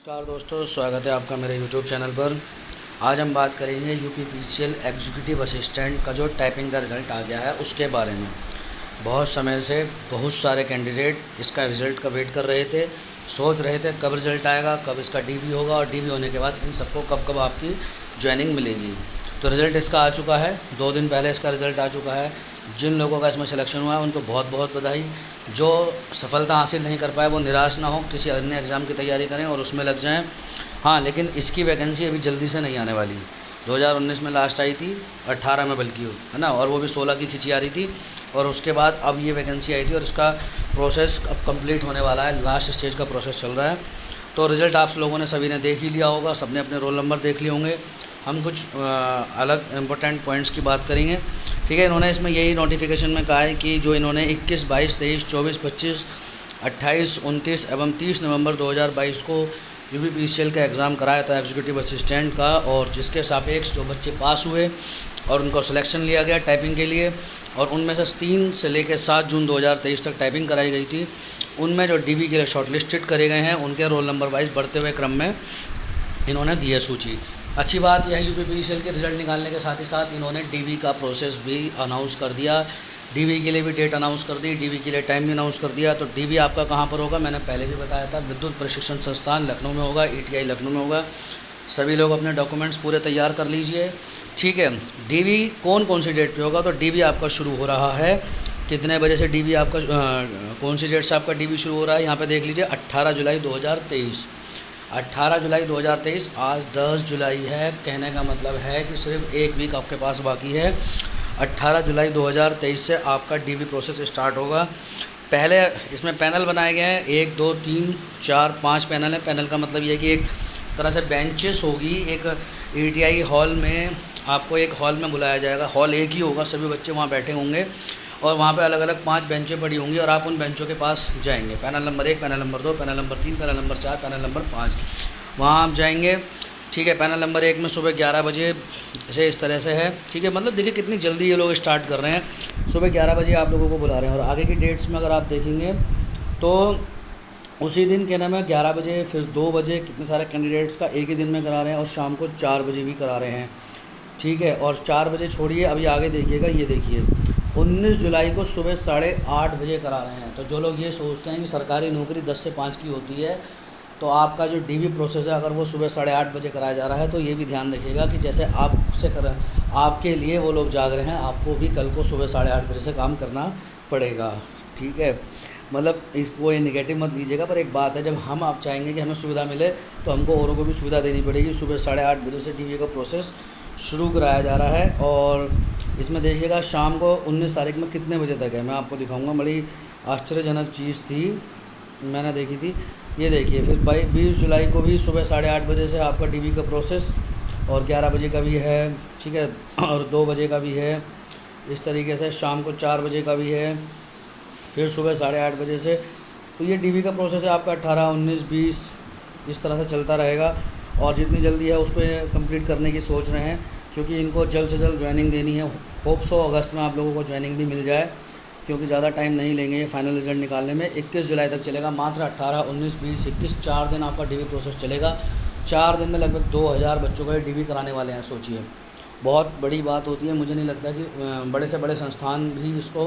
नमस्कार दोस्तों, स्वागत है आपका मेरे YouTube चैनल पर। आज हम बात करेंगे यूपीपीसीएल एग्जीक्यूटिव असिस्टेंट का जो टाइपिंग का रिज़ल्ट आ गया है उसके बारे में। बहुत समय से बहुत सारे कैंडिडेट इसका रिज़ल्ट का वेट कर रहे थे, सोच रहे थे कब रिज़ल्ट आएगा, कब इसका डीवी होगा और डीवी होने के बाद इन सबको कब कब आपकी ज्वाइनिंग मिलेगी। तो रिज़ल्ट इसका आ चुका है, 2 दिन पहले इसका रिज़ल्ट आ चुका है। जिन लोगों का इसमें सिलेक्शन हुआ है उनको बहुत बहुत बधाई। जो सफलता हासिल नहीं कर पाए वो निराश ना हो, किसी अन्य एग्ज़ाम की तैयारी करें और उसमें लग जाएं। हाँ, लेकिन इसकी वैकेंसी अभी जल्दी से नहीं आने वाली। 2019 में लास्ट आई थी, 18 में बल्कि, है ना, और वो भी 16 की खिंची आ रही थी। और उसके बाद अब ये वैकेंसी आई थी और इसका प्रोसेस अब कंप्लीट होने वाला है, लास्ट स्टेज का प्रोसेस चल रहा है। तो रिज़ल्ट आप लोगों ने सभी ने देख ही लिया होगा, सबने अपने रोल नंबर देख लिए होंगे। हम कुछ अलग इम्पोर्टेंट पॉइंट्स की बात करेंगे, ठीक है। इन्होंने इसमें यही नोटिफिकेशन में कहा है कि जो इन्होंने 21, 22, 23, 24, 25, 28, 29 एवं 30 नवंबर 2022 को यूपीपीसीएल का एग्ज़ाम कराया था एग्जीक्यूटिव असिस्टेंट का, और जिसके सापेक्ष जो बच्चे पास हुए और उनको सिलेक्शन लिया गया टाइपिंग के लिए, और उनमें से 3 से लेकर 7 जून 2023 तक टाइपिंग कराई गई थी। उनमें जो डीवी के लिए शॉर्टलिस्टेड करे गए हैं उनके रोल नंबर वाइज बढ़ते हुए क्रम में इन्होंने दी है सूची। अच्छी बात यह है, यूपीपीसीएल के रिज़ल्ट निकालने के साथ ही साथ इन्होंने डीवी का प्रोसेस भी अनाउंस कर दिया। डीवी के लिए भी डेट अनाउंस कर दी, डीवी के लिए टाइम भी अनाउंस कर दिया। तो डीवी आपका कहाँ पर होगा, मैंने पहले भी बताया था, विद्युत प्रशिक्षण संस्थान लखनऊ में होगा, ईटीआई लखनऊ में होगा। सभी लोग अपने डॉक्यूमेंट्स पूरे तैयार कर लीजिए, ठीक है। डीवी कौन कौन सी डेट पे होगा, तो डीवी आपका शुरू हो रहा है कितने बजे से, डीवी आपका कौन सी डेट से आपका डीवी शुरू हो रहा है, यहाँ पे देख लीजिए, 18 जुलाई 2023। 18 जुलाई 2023, आज 10 जुलाई है। कहने का मतलब है कि सिर्फ एक वीक आपके पास बाकी है। 18 जुलाई 2023 से आपका डीवी प्रोसेस स्टार्ट होगा। पहले इसमें पैनल बनाए गए हैं, 1, 2, 3, 4, 5 पैनल है। पैनल का मतलब ये है कि एक तरह से बेंचेस होगी। एक ईटीआई हॉल में आपको एक हॉल में बुलाया जाएगा, हॉल एक ही होगा, सभी बच्चे वहाँ बैठे होंगे और वहाँ पे अलग अलग 5 बेंचें पड़ी होंगी और आप उन बेंचों के पास जाएंगे। Panel number 1, panel number 2, panel number 3, panel number 4, panel number 5, वहाँ आप जाएंगे, ठीक है। पैनल नंबर 1 में सुबह 11 बजे से इस तरह से है, ठीक है। मतलब देखिए कितनी जल्दी ये लोग स्टार्ट कर रहे हैं, सुबह 11 बजे आप लोगों को बुला रहे हैं। और आगे की डेट्स में अगर आप देखेंगे तो उसी दिन क्या नाम है 11 बजे, फिर 2 बजे, कितने सारे कैंडिडेट्स का एक ही दिन में करा रहे हैं, और शाम को 4 बजे भी करा रहे हैं, ठीक है। और 4 बजे छोड़िए, अभी आगे देखिएगा, ये देखिए 19 जुलाई को सुबह 8:30 बजे करा रहे हैं। तो जो लोग ये सोचते हैं कि सरकारी नौकरी 10 से 5 की होती है, तो आपका जो डीवी प्रोसेस है अगर वो सुबह 8:30 बजे कराया जा रहा है, तो ये भी ध्यान रखिएगा कि जैसे आपसे कर आपके लिए वो लोग जाग रहे हैं, आपको भी कल को सुबह 8:30 बजे से काम करना पड़ेगा, ठीक है। मतलब इसको ये नेगेटिव मत लीजिएगा, पर एक बात है, जब हम आप चाहेंगे कि हमें सुविधा मिले तो हमको औरों को भी सुविधा देनी पड़ेगी। सुबह 8:30 बजे से डीवी का प्रोसेस शुरू कराया जा रहा है। और इसमें देखिएगा शाम को 19 तारीख में कितने बजे तक है, मैं आपको दिखाऊंगा। बड़ी आश्चर्यजनक चीज़ थी, मैंने देखी थी, ये देखिए। फिर 20 जुलाई को भी सुबह 8:30 बजे से आपका डीवी का प्रोसेस, और 11 बजे का भी है, ठीक है, और 2 बजे का भी है। इस तरीके से शाम को 4 बजे का भी है, फिर सुबह 8:30 बजे से। तो ये डीवी का प्रोसेस है आपका 18, 19, 20 इस तरह से चलता रहेगा। और जितनी जल्दी है उसको कंप्लीट करने की सोच रहे हैं, क्योंकि इनको जल्द से जल्द ज्वाइनिंग देनी है। होप सो अगस्त में आप लोगों को ज्वाइनिंग भी मिल जाए, क्योंकि ज़्यादा टाइम नहीं लेंगे ये फाइनल रिजल्ट निकालने में। 21 जुलाई तक चलेगा, मात्र 18, 19, 20, 21 4 दिन आपका डीवी प्रोसेस चलेगा। 4 दिन में लगभग 2000 बच्चों का डीवी कराने वाले हैं, सोचिए। बहुत बड़ी बात होती है। मुझे नहीं लगता कि बड़े से बड़े संस्थान भी इसको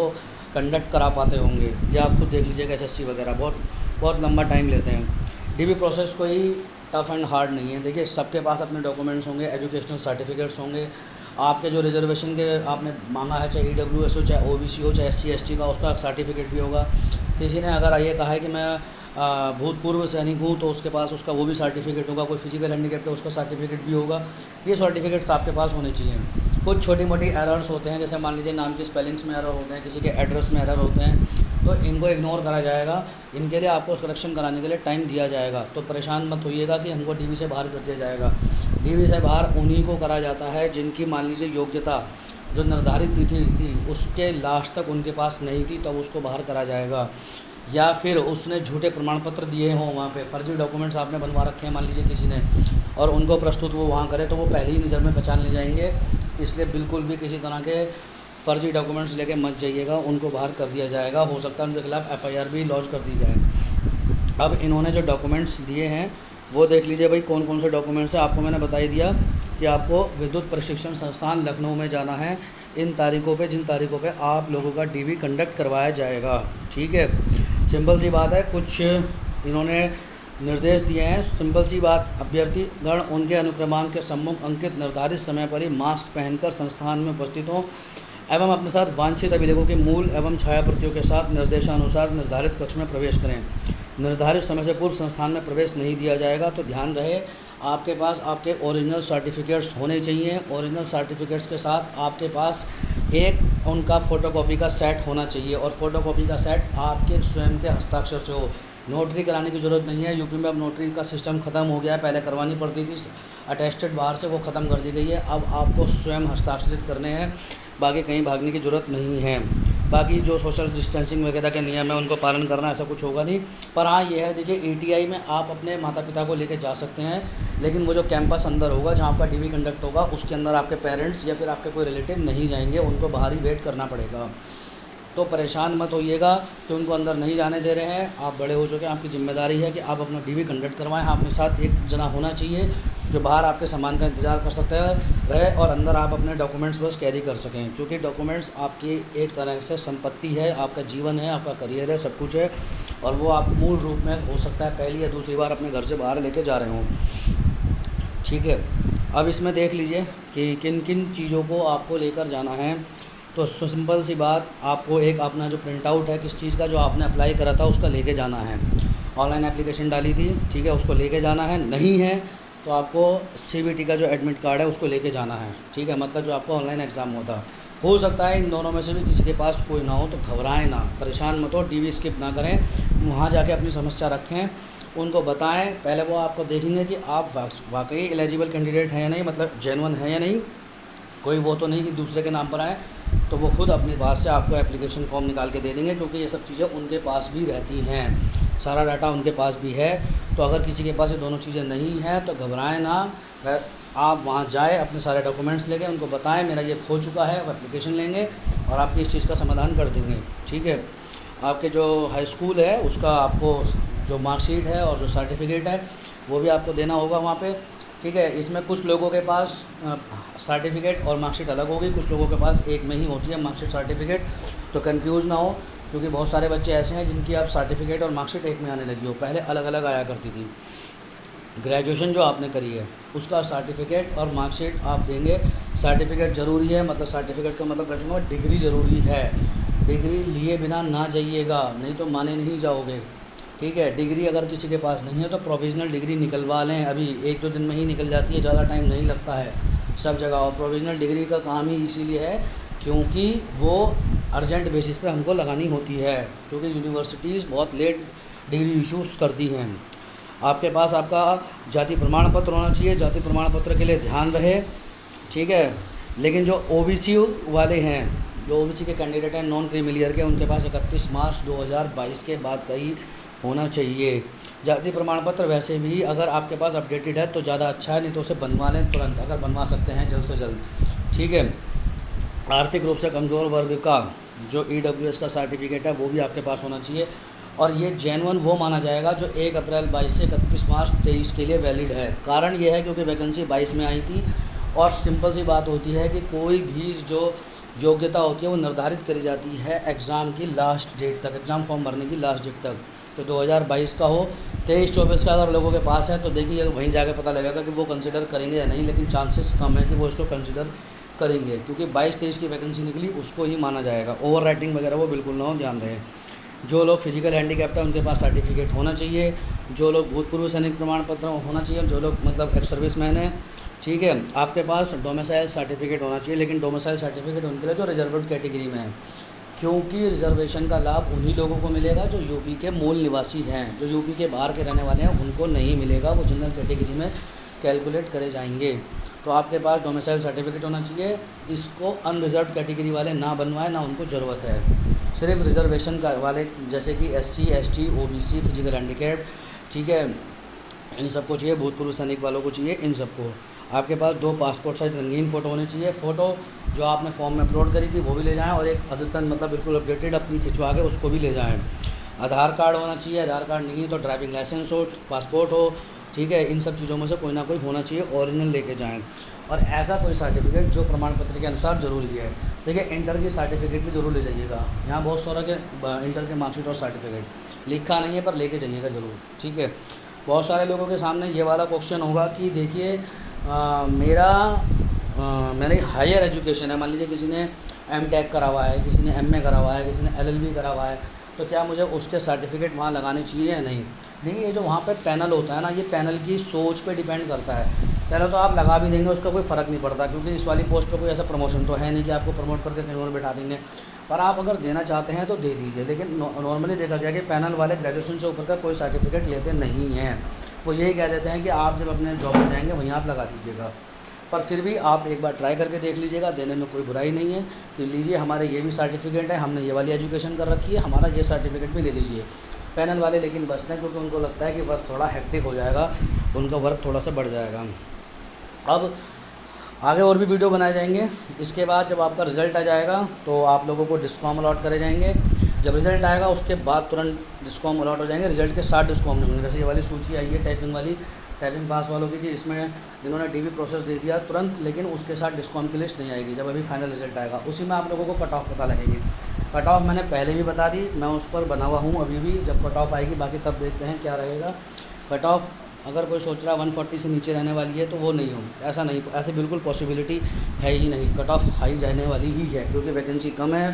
कंडक्ट करा पाते होंगे, या आप खुद देख लीजिएगा एसएससी वगैरह बहुत लंबा टाइम लेते हैं। डीवी प्रोसेस कोई टफ़ एंड हार्ड नहीं है। देखिए सबके पास अपने डॉक्यूमेंट्स होंगे, एजुकेशनल सर्टिफिकेट्स होंगे, आपके जो रिजर्वेशन के आपने मांगा है, चाहे ईडब्ल्यूएस हो, चाहे ओबीसी हो, चाहे एससी एसटी का, उसका सर्टिफिकेट भी होगा। किसी ने अगर ये कहा है कि मैं भूतपूर्व सैनिक हूँ, तो उसके पास उसका वो भी सर्टिफिकेट होगा। कोई फिजिकल हैंडीकैप है, उसका सर्टिफिकेट भी होगा। ये सर्टिफिकेट्स आपके पास होने चाहिए। कुछ छोटी मोटी एरर्स होते हैं, जैसे मान लीजिए नाम के स्पेलिंग्स में एरर होते हैं, किसी के एड्रेस में एरर होते हैं, तो इनको इग्नोर करा जाएगा। इनके लिए आपको करेक्शन कराने के लिए टाइम दिया जाएगा। तो परेशान मत होइएगा कि हमको डीवी से बाहर कर दिया जाएगा। डीवी से बाहर उन्हीं को करा जाता है जिनकी मान लीजिए योग्यता जो निर्धारित तिथि थी उसके लास्ट तक उनके पास नहीं थी, तब उसको बाहर करा जाएगा। या फिर उसने झूठे प्रमाण पत्र दिए हों, वहाँ पे फर्जी डॉक्यूमेंट्स आपने बनवा रखे हैं मान लीजिए किसी ने, और उनको प्रस्तुत वो वहाँ करे, तो वो पहले ही नज़र में पहचान ले जाएंगे। इसलिए बिल्कुल भी किसी तरह के फर्जी डॉक्यूमेंट्स लेके मत जाइएगा, उनको बाहर कर दिया जाएगा। हो सकता है उनके खिलाफ़ एफआईआर भी लॉन्च कर दी जाए। अब इन्होंने जो डॉक्यूमेंट्स दिए हैं वो देख लीजिए भाई कौन कौन से डॉक्यूमेंट्स हैं। आपको मैंने बता ही दिया कि आपको विद्युत प्रशिक्षण संस्थान लखनऊ में जाना है। इन तारीखों पे, जिन तारीखों पे आप लोगों का डीवी कंडक्ट करवाया जाएगा, ठीक है। सिंपल सी बात है, कुछ इन्होंने निर्देश दिए हैं। सिंपल सी बात, अभ्यर्थीगण उनके अनुक्रमांक के सम्मुख अंकित निर्धारित समय पर ही मास्क पहनकर संस्थान में उपस्थित हों एवं अपने साथ वांछित अभिलेखों के मूल एवं छायाप्रतियों के साथ निर्देशानुसार निर्धारित कक्ष में प्रवेश करें। निर्धारित समय से पूर्व संस्थान में प्रवेश नहीं दिया जाएगा। तो ध्यान रहे, आपके पास आपके ओरिजिनल सर्टिफिकेट्स होने चाहिए। ओरिजिनल सर्टिफिकेट्स के साथ आपके पास एक उनका फ़ोटोकॉपी का सेट होना चाहिए, और फ़ोटोकॉपी का सेट आपके स्वयं के हस्ताक्षर से हो। नोटरी कराने की ज़रूरत नहीं है। यूपी में अब नोटरी का सिस्टम ख़त्म हो गया है। पहले करवानी पड़ती थी अटेस्टेड बाहर से, वो ख़त्म कर दी गई है। अब आपको स्वयं हस्ताक्षरित करने हैं, बाकी कहीं भागने की ज़रूरत नहीं है। बाकी जो सोशल डिस्टेंसिंग वगैरह के नियम है उनको पालन करना, ऐसा कुछ होगा नहीं। पर हाँ ये है, देखिए ईटीआई में आप अपने माता पिता को लेके जा सकते हैं, लेकिन वो जो कैंपस अंदर होगा जहाँ आपका डीवी कंडक्ट होगा उसके अंदर आपके पेरेंट्स या फिर आपके कोई रिलेटिव नहीं जाएंगे, उनको बाहर ही वेट करना पड़ेगा। तो परेशान मत होइएगा कि उनको अंदर नहीं जाने दे रहे हैं। आप बड़े हो चुके हैं, आपकी ज़िम्मेदारी है कि आप अपना डीवी कंडक्ट करवाएं। आपके साथ एक जना होना चाहिए जो बाहर आपके सामान का इंतज़ार कर सकता है रहे, और अंदर आप अपने डॉक्यूमेंट्स बस कैरी कर सकें, क्योंकि डॉक्यूमेंट्स आपकी एक तरह से संपत्ति है, आपका जीवन है, आपका करियर है, सब कुछ है। और वो आप मूल रूप में हो सकता है पहली या दूसरी बार अपने घर से बाहर लेके जा रहे हों, ठीक है। अब इसमें देख लीजिए कि किन किन चीज़ों को आपको लेकर जाना है। तो सिंपल सी बात, आपको एक अपना जो प्रिंट आउट है किस चीज़ का, जो आपने अप्लाई करा था उसका लेके जाना है। ऑनलाइन एप्लीकेशन डाली थी, ठीक है, उसको लेके जाना है। नहीं है तो आपको सीबीटी का जो एडमिट कार्ड है उसको लेके जाना है, ठीक है। मतलब जो आपको ऑनलाइन एग्ज़ाम होता, हो सकता है इन दोनों में से भी किसी के पास कोई ना हो, तो घबराएं ना, परेशान मत हो, डीवी स्किप ना करें। वहाँ जाके अपनी समस्या रखें, उनको बताएं। पहले वो आपको देखेंगे कि आप वाकई एलिजिबल कैंडिडेट हैं या नहीं, मतलब जेन्युइन है या नहीं, कोई वो तो नहीं कि दूसरे के नाम पर आए। तो वो खुद अपनी बात से आपको एप्लीकेशन फॉर्म निकाल के दे देंगे, क्योंकि ये सब चीज़ें उनके पास भी रहती हैं, सारा डाटा उनके पास भी है। तो अगर किसी के पास ये दोनों चीज़ें नहीं हैं तो घबराएं ना, आप वहाँ जाए, अपने सारे डॉक्यूमेंट्स लेके उनको बताएं मेरा ये खो चुका है, वो एप्लीकेशन लेंगे और आपकी इस चीज़ का समाधान कर देंगे, ठीक है। आपके जो हाई स्कूल है उसका आपको जो मार्कशीट है और जो सर्टिफिकेट है वो भी आपको देना होगा वहाँ पे, ठीक है। इसमें कुछ लोगों के पास सर्टिफिकेट और मार्कशीट अलग होगी, कुछ लोगों के पास एक में ही होती है मार्कशीट सर्टिफिकेट। तो कंफ्यूज ना हो, क्योंकि बहुत सारे बच्चे ऐसे हैं जिनकी अब सर्टिफिकेट और मार्कशीट एक में आने लगी हो, पहले अलग अलग आया करती थी। ग्रेजुएशन जो आपने करी है उसका सर्टिफिकेट और मार्कशीट आप देंगे। सर्टिफिकेट ज़रूरी है, मतलब सर्टिफिकेट का मतलब कहूँगा डिग्री ज़रूरी है। डिग्री लिए बिना ना जाइएगा, नहीं तो माने नहीं जाओगे, ठीक है। डिग्री अगर किसी के पास नहीं है तो प्रोविज़नल डिग्री निकलवा लें, अभी 1-2 दिन में ही निकल जाती है, ज़्यादा टाइम नहीं लगता है सब जगह। और प्रोविज़नल डिग्री का काम ही इसीलिए है क्योंकि वो अर्जेंट बेसिस पे हमको लगानी होती है, क्योंकि यूनिवर्सिटीज़ बहुत लेट डिग्री इशूज़ करती हैं। आपके पास आपका जाति प्रमाण पत्र होना चाहिए, जाति प्रमाण पत्र के लिए ध्यान रहे, ठीक है। लेकिन जो ओबीसी वाले हैं, जो ओबीसी के कैंडिडेट हैं नॉन क्रीमिलियर के, उनके पास 31 मार्च 2022 के बाद का ही होना चाहिए जाति प्रमाण पत्र। वैसे भी अगर आपके पास अपडेटेड है तो ज़्यादा अच्छा है, नहीं तो उसे बनवा लें तुरंत, अगर बनवा सकते हैं जल्द से जल्द, ठीक है। आर्थिक रूप से कमज़ोर वर्ग का जो EWS का सर्टिफिकेट है वो भी आपके पास होना चाहिए, और ये जेन्युइन वो माना जाएगा जो 1 अप्रैल 22 से 31 मार्च 23 के लिए वैलिड है। कारण ये है क्योंकि वैकेंसी 22 में आई थी, और सिंपल सी बात होती है कि कोई भी जो योग्यता होती है वो निर्धारित करी जाती है एग्ज़ाम की लास्ट डेट तक, एग्ज़ाम फॉर्म भरने की लास्ट डेट तक। तो 2022 का हो, 23-24 का अगर लोगों के पास है तो देखिए वहीं जाके पता लगेगा कि वो कंसिडर करेंगे या नहीं, लेकिन चांसेस कम है कि वो इसको कंसिडर करेंगे, क्योंकि 22-23 की वैकेंसी निकली उसको ही माना जाएगा। ओवर राइटिंग वगैरह वो बिल्कुल ना हो, ध्यान रहे। जो लोग फिजिकल हैंडीकैप्ट है उनके पास सर्टिफिकेट होना चाहिए, जो लोग भूतपूर्व सैनिक प्रमाण पत्र होना चाहिए, जो लोग मतलब एक्स सर्विस मैन है, ठीक है। आपके पास डोमिसाइल सर्टिफिकेट होना चाहिए, लेकिन डोमिसाइल सर्टिफिकेट उनके लिए जो रिजर्व्ड कैटेगरी में है, क्योंकि रिजर्वेशन का लाभ उन्हीं लोगों को मिलेगा जो यूपी के मूल निवासी हैं। जो यूपी के बाहर के रहने वाले हैं उनको नहीं मिलेगा, वो जनरल कैटेगरी में कैलकुलेट करे जाएंगे। तो आपके पास डोमिसाइल सर्टिफिकेट होना चाहिए। इसको अनरिजर्व कैटेगरी वाले ना बनवाएं, ना उनको ज़रूरत है। सिर्फ रिजर्वेशन का वाले जैसे कि SC ST OBC physical handicap, ठीक है, इन सबको चाहिए। भूतपूर्व सैनिक वालों को चाहिए, इन सबको। आपके पास 2 पासपोर्ट साइज रंगीन फ़ोटो होने चाहिए। फ़ोटो जो आपने फॉर्म में अपलोड करी थी वो भी ले जाएं, और एक अद्यतन मतलब बिल्कुल अपडेटेड अपनी खिंचवा के उसको भी ले जाएं। आधार कार्ड होना चाहिए, आधार कार्ड नहीं तो ड्राइविंग लाइसेंस हो, पासपोर्ट हो, ठीक है, इन सब चीज़ों में से कोई ना कोई होना चाहिए, ओरिजिनल लेके जाएँ। और ऐसा कोई सर्टिफिकेट जो प्रमाण पत्र के अनुसार ज़रूरी है। देखिए, इंटर की सर्टिफिकेट भी ज़रूर ले जाइएगा, यहाँ बहुत सारा के इंटर के मार्कशीट और सर्टिफिकेट लिखा नहीं है पर लेके जाइएगा ज़रूर, ठीक है। बहुत सारे लोगों के सामने ये वाला क्वेश्चन होगा कि देखिए मेरी हायर एजुकेशन है, मान लीजिए किसी ने एमटेक करा हुआ है, किसी ने एमए करा हुआ है, किसी ने एलएलबी करा हुआ है, तो क्या मुझे उसके सर्टिफिकेट वहाँ लगाने चाहिए या नहीं। देखिए, ये जो वहाँ पे पैनल होता है ना, ये पैनल की सोच पे डिपेंड करता है। पहले तो आप लगा भी देंगे उसका कोई फ़र्क नहीं पड़ता, क्योंकि इस वाली पोस्ट पे कोई ऐसा प्रमोशन तो है नहीं कि आपको प्रमोट करके कहीं और बैठा देंगे। पर आप अगर देना चाहते हैं तो दे दीजिए, लेकिन नॉर्मली देखा गया कि पैनल वाले ग्रेजुएशन से ऊपर का कोई सर्टिफिकेट लेते नहीं हैं। वो यही कह देते हैं कि आप जब अपने जॉब में जाएंगे वहीं आप लगा दीजिएगा। पर फिर भी आप एक बार ट्राई करके देख लीजिएगा, देने में कोई बुराई नहीं है कि लीजिए हमारे ये भी सर्टिफिकेट है, हमने ये वाली एजुकेशन कर रखी है, हमारा ये सर्टिफिकेट भी ले लीजिए। पैनल वाले लेकिन बचते हैं, क्योंकि उनको लगता है कि वर्क थोड़ा हेक्टिक हो जाएगा, उनका वर्क थोड़ा सा बढ़ जाएगा। अब आगे और भी वीडियो बनाए जाएंगे। इसके बाद जब आपका रिज़ल्ट आ जाएगा तो आप लोगों को डिस्कॉम अलॉट करे जाएंगे। जब रिज़ल्ट आएगा उसके बाद तुरंत डिस्कॉम अलॉट हो जाएंगे। रिज़ल्ट के साथ डिस्कॉम नहीं होंगे। जैसे ये वाली सूची आई है टाइपिंग वाली, टाइपिंग पास वालों की, कि इसमें जिन्होंने डीवी प्रोसेस दे दिया तुरंत, लेकिन उसके साथ डिस्कॉम की लिस्ट नहीं आएगी। जब अभी फाइनल रिज़ल्ट आएगा उसी में आप लोगों को कट ऑफ पता लगेंगे। कट ऑफ मैंने पहले भी बता दी, मैं उस पर बना हुआ हूँ अभी भी। जब कट ऑफ आएगी बाकी तब देखते हैं क्या रहेगा। कट ऑफ अगर कोई सोच रहा है 140 से नीचे रहने वाली है तो वो नहीं हो, ऐसा नहीं, ऐसे बिल्कुल पॉसिबिलिटी है ही नहीं। कट ऑफ हाई जाने वाली ही है, क्योंकि वैकेंसी कम है,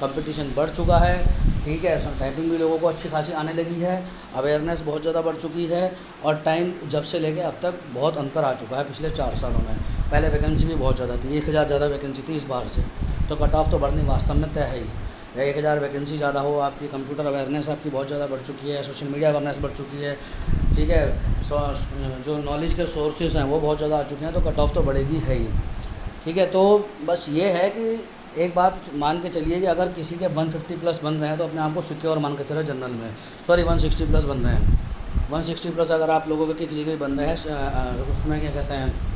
कंपटीशन बढ़ चुका है, ठीक है। टाइपिंग भी लोगों को अच्छी खासी आने लगी है, अवेयरनेस बहुत ज़्यादा बढ़ चुकी है, और टाइम जब से लेके अब तक बहुत अंतर आ चुका है पिछले 4 सालों में। पहले वैकेंसी भी बहुत ज़्यादा थी, 1000 ज़्यादा वैकेंसी थी इस बार से, तो कट ऑफ तो बढ़नी वास्तव में तय है ही। 1000 वैकेंसी ज़्यादा हो, आपकी कंप्यूटर अवेयरनेस आपकी बहुत ज़्यादा बढ़ चुकी है, सोशल मीडिया अवेयरनेस बढ़ चुकी है, ठीक है। जो नॉलेज के सोर्सेज हैं वो बहुत ज़्यादा आ चुके हैं, तो कट ऑफ तो बढ़ेगी है ही, ठीक है। तो बस ये है कि एक बात मान के चलिए कि अगर किसी के 150 प्लस बन रहे हैं तो अपने आप को सिक्योर मान के चले जनरल में, सॉरी 160 प्लस बन रहे हैं। 160 प्लस अगर आप लोगों के किसी के बन रहे हैं उसमें क्या कहते हैं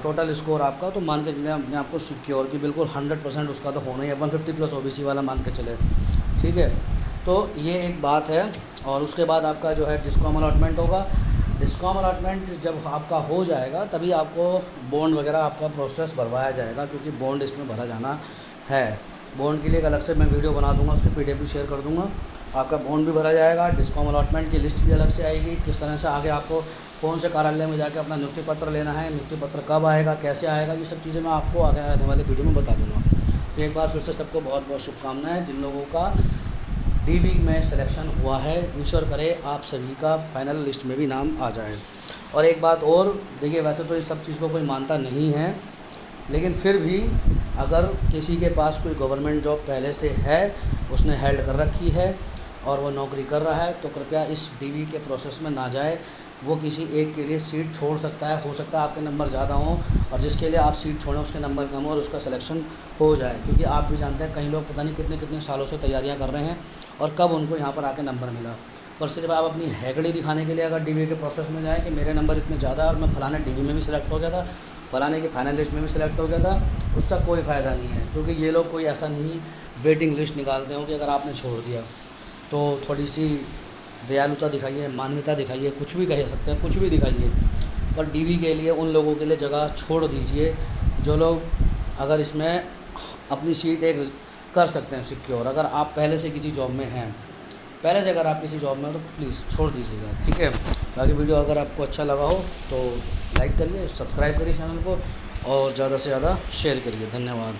टोटल स्कोर आपका, तो मान के चले अपने आप को सिक्योर कि बिल्कुल 100% उसका तो होना ही है। 150 प्लस ओबीसी वाला मान के चले, ठीक है। तो ये एक बात है। और उसके बाद आपका जो है डिस्कॉम अलॉटमेंट होगा। डिस्कॉम अलॉटमेंट जब आपका हो जाएगा तभी आपको बॉन्ड वगैरह आपका प्रोसेस भरवाया जाएगा, क्योंकि बॉन्ड इसमें भरा जाना है। बॉन्ड के लिए एक अलग से मैं वीडियो बना दूंगा, उसकी पीडीएफ भी शेयर कर दूंगा। आपका बॉन्ड भी भरा जाएगा, डिस्कॉम अलॉटमेंट की लिस्ट भी अलग से आएगी, किस तरह से आगे आपको कौन से कार्यालय में जाकर अपना नियुक्ति पत्र लेना है, नियुक्ति पत्र कब आएगा, कैसे आएगा, ये सब चीज़ें मैं आपको आगे आने वाले वीडियो में बता दूँगा। तो एक बार फिर से सबको बहुत बहुत शुभकामनाएँ। जिन लोगों का डीवी में सिलेक्शन हुआ है, ईश्वर करे आप सभी का फाइनल लिस्ट में भी नाम आ जाए। और एक बात और, देखिए वैसे तो इस सब चीज़ को कोई मानता नहीं है, लेकिन फिर भी अगर किसी के पास कोई गवर्नमेंट जॉब पहले से है, उसने हेल्ड कर रखी है और वो नौकरी कर रहा है, तो कृपया इस डीवी के प्रोसेस में ना जाए। वो किसी एक के लिए सीट छोड़ सकता है, हो सकता है आपके नंबर ज़्यादा हों, और जिसके लिए आप सीट छोड़ें उसके नंबर कम हो और उसका सिलेक्शन हो जाए। क्योंकि आप भी जानते हैं कई लोग पता नहीं कितने कितने सालों से तैयारियां कर रहे हैं और कब उनको यहाँ पर आके नंबर मिला। पर सिर्फ आप अपनी हैगड़ी दिखाने के लिए अगर डीवी के प्रोसेस में जाएँ कि मेरे नंबर इतने ज़्यादा और मैं फलाने डीवी में भी सिलेक्ट हो गया था, फलाने की फाइनल लिस्ट में भी सिलेक्ट हो गया था, उसका कोई फ़ायदा नहीं है। क्योंकि ये लोग कोई ऐसा नहीं वेटिंग लिस्ट निकालते हो कि अगर आपने छोड़ दिया तो थोड़ी सी दयालुता दिखाइए, मानवता दिखाइए, कुछ भी कह सकते हैं, कुछ भी दिखाइए, पर डीवी के लिए उन लोगों के लिए जगह छोड़ दीजिए जो लोग अगर इसमें अपनी सीट एक कर सकते हैं सिक्योर। अगर आप पहले से किसी जॉब में हैं, पहले से अगर आप किसी जॉब में हो तो प्लीज़ छोड़ दीजिएगा, ठीक है। बाकी वीडियो अगर आपको अच्छा लगा हो तो लाइक करिए, सब्सक्राइब करिए चैनल को और ज़्यादा से ज़्यादा शेयर करिए। धन्यवाद।